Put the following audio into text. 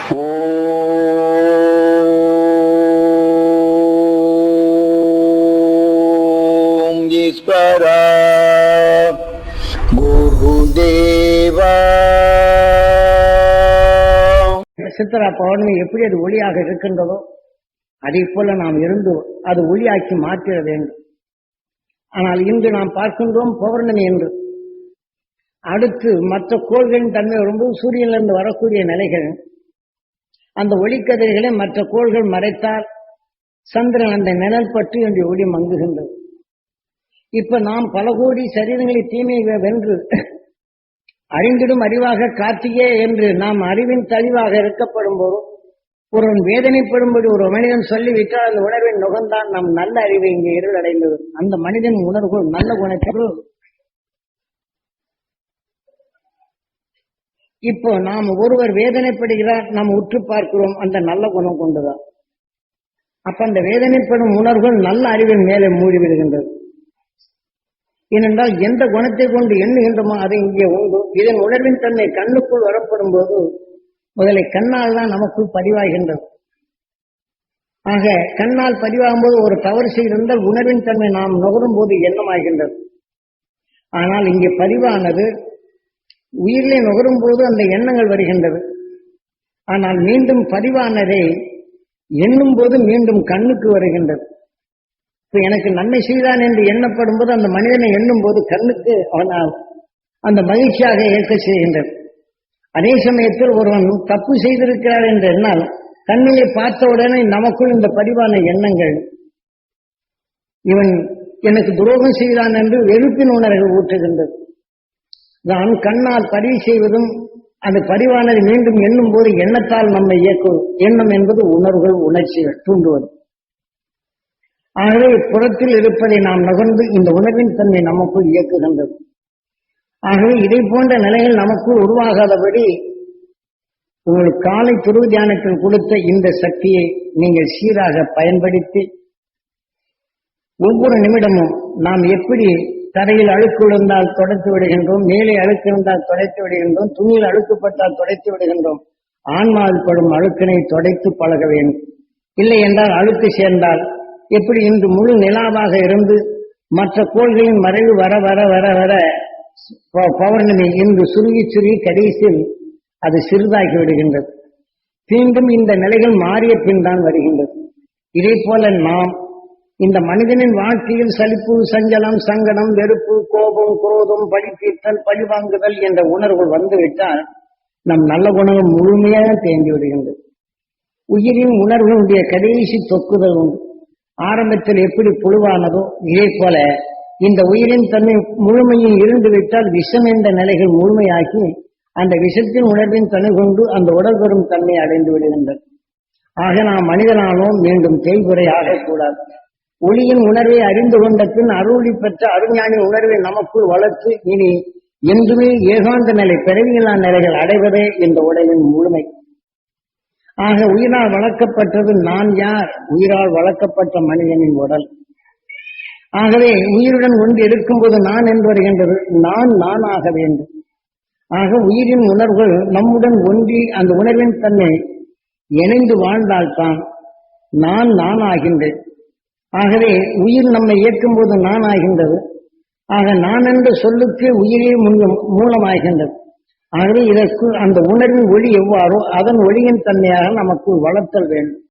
ஓம் ஈஸ்வரா குருதேவா. சித்திரா பௌர்ணமி எப்படி அது ஒளியாக இருக்கின்றதோ அதை போல நாம் இருந்து அது ஒளியாக்கி மாற்றிட வேண்டும். ஆனால் இன்று நாம் பார்க்கின்றோம் பௌர்ணமி என்று. அடுத்து மற்ற கோள்களின் தன்மை ரொம்ப சூரியனிலிருந்து வரக்கூடிய நிலைகள், அந்த ஒளிக்கதிர்களை மற்ற கோள்கள் மறைத்தால் சந்திரன் அந்த நிழல் பற்றி என்று ஒளி மங்குகின்றது. இப்ப நாம் பல கோடி சரீரங்களை தீமையை வென்று அறிந்திடும் அறிவாக கார்த்திகே என்று நாம் அறிவின் தெளிவாக இருக்கப்படும் போது ஒருவன் வேதனைப்படும்படி ஒரு மனிதன் சொல்லிவிட்டால் அந்த உணர்வின் நுகர்ந்தான் நம் நல்ல அறிவை இங்கே இருள் அடைந்தது. அந்த மனிதன் உணர்வு நல்ல குணத்திற்கு இப்போ நாம் ஒருவர் வேதனைப்படுகிறார், நாம் உற்று பார்க்கிறோம், அந்த நல்ல குணம் கொண்டுதான். அப்ப அந்த வேதனைப்படும் உணர்வுகள் நல்ல அறிவின் மேலே மூடிவிடுகின்றது. ஏனென்றால் எந்த குணத்தை கொண்டு எண்ணுகின்றமோ அதை இங்கே உண்டு. இதன் உணர்வின் தன்மை கண்ணுக்குள் வரப்படும் போது முதலை கண்ணால் தான் நமக்குள் பதிவாகின்றது. ஆக கண்ணால் பதிவாகும் போது ஒரு தவறு செய்திருந்தால் உணர்வின் தன்மை நாம் நுகரும் போது எண்ணமாகின்றது. ஆனால் இங்கே பதிவானது உயிரிலே நுகரும் போது அந்த எண்ணங்கள் வருகின்றது. ஆனால் மீண்டும் பதிவானதை எண்ணும் போது மீண்டும் கண்ணுக்கு வருகின்றது. இப்ப எனக்கு நன்மை செய்தான் என்று எண்ணப்படும் போது அந்த மனிதனை எண்ணும் போது கண்ணுக்கு அவனால் அந்த மகிழ்ச்சியாக ஏற்க செய்கின்றது. அதே சமயத்தில் ஒருவன் தப்பு செய்திருக்கிறார் என்று எண்ணால் கண்ணிலே பார்த்தவுடனே நமக்குள் இந்த பதிவான எண்ணங்கள் இவன் எனக்கு துரோகம் செய்தான் என்று வெறுப்பின் உணர்வு ஊற்றுகின்றது. நான் கண்ணால் பதிவு செய்வதும் அந்த பதிவானது மீண்டும் எண்ணும் போது எண்ணத்தால் நம்மை இயக்கும். எண்ணம் என்பது உணர்வுகள், உணர்ச்சிகள் தூண்டுவது. ஆகவே புறத்தில் இருப்பதை நாம் நுகர்ந்து இந்த உணர்வின் தன்மை நமக்குள் இயக்குகின்றது. ஆகவே இதை போன்ற நிலைகள் நமக்குள் உருவாகாதபடி உங்களுக்கு காலை துருவ தியானத்தில் கொடுத்த இந்த சக்தியை நீங்கள் சீராக பயன்படுத்தி ஒவ்வொரு நிமிடமும் நாம் எப்படி தரையில் அழுக்கு விழுந்தால் துடைத்து விடுகின்றோம், மேலே அழுக்கு இருந்தால் துடைத்து விடுகின்றோம், துணியில் அழுக்கப்பட்டால் துடைத்து விடுகின்றோம், ஆன்மாவில் படும் அழுக்கினை துடைத்து பழக வேண்டும். இல்லை என்றால் அழுக்கு சேர்ந்தால் எப்படி இன்று முழு நிலாவாக இருந்து மற்ற கோள்களின் மறைவு வர வர வர வர பௌர்ணமி இன்று சுருங்கி சுருங்கி கடைசியில் அது சிறிதாகி விடுகின்றது. மீண்டும் இந்த நிலைகள் மாறிய பின் தான் வருகின்றது. இதே போல நாம் இந்த மனிதனின் வாழ்க்கையில் சலிப்பு, சஞ்சலம், சங்கடம், வெறுப்பு, கோபம், குரோதம், பழித்தீர்த்தல், பழிவாங்குதல் என்ற உணர்வுகள் வந்துவிட்டால் நம் நல்ல குணங்கள் முழுமையாக தேங்கி விடுகின்றது. உயிரின் உணர்வுடைய கடைசி தொக்குதல் உண்டு. ஆரம்பத்தில் எப்படி புழுவானதோ இதே போல இந்த உயிரின் தன்மை முழுமையில் இருந்துவிட்டால் விஷம் என்ற நிலைகள் முழுமையாகி அந்த விஷத்தின் உணர்வின் தன்மை கொண்டு அந்த உடல் பெறும் தன்மை அடைந்து விடுகின்றது. ஆக நாம் மனிதனானோம் மீண்டும் தேய்குறை ஆகக்கூடாது. ஒளியின் உணர்வை அறிந்து கொண்ட பின் அருளி பெற்ற அருஞானி உணர்வை நமக்குள் வளர்த்து இனி என்றுமே ஏகாந்த நிலை, பிறவியில்லா நிலைகள் அடைவதே இந்த உடலின் முழுமை. ஆக உயிரால் வளர்க்கப்பட்டது நான் யார்? உயிரால் வளர்க்கப்பட்ட மனிதனின் உடல். ஆகவே உயிருடன் ஒன்று இருக்கும்போது நான் என்று வருகின்றது. நான் நானாக வேண்டும். ஆக உயிரின் உணர்வுகள் நம்முடன் ஒன்றி அந்த உணர்வின் தன்னை இணைந்து வாழ்ந்தால்தான் நான் நான் ஆகின்றேன். ஆகவே உயிர் நம்மை இயக்கும் போது நான் ஆகின்றது. ஆக நான் என்ற சொல்லுக்கு உயிரே மூலமாகின்றது. ஆகவே இதற்கு அந்த உணர்வின் ஒளி எவ்வாறோ அதன் ஒளியின் தன்மையாக நமக்கு வளர்த்தல் வேண்டும்.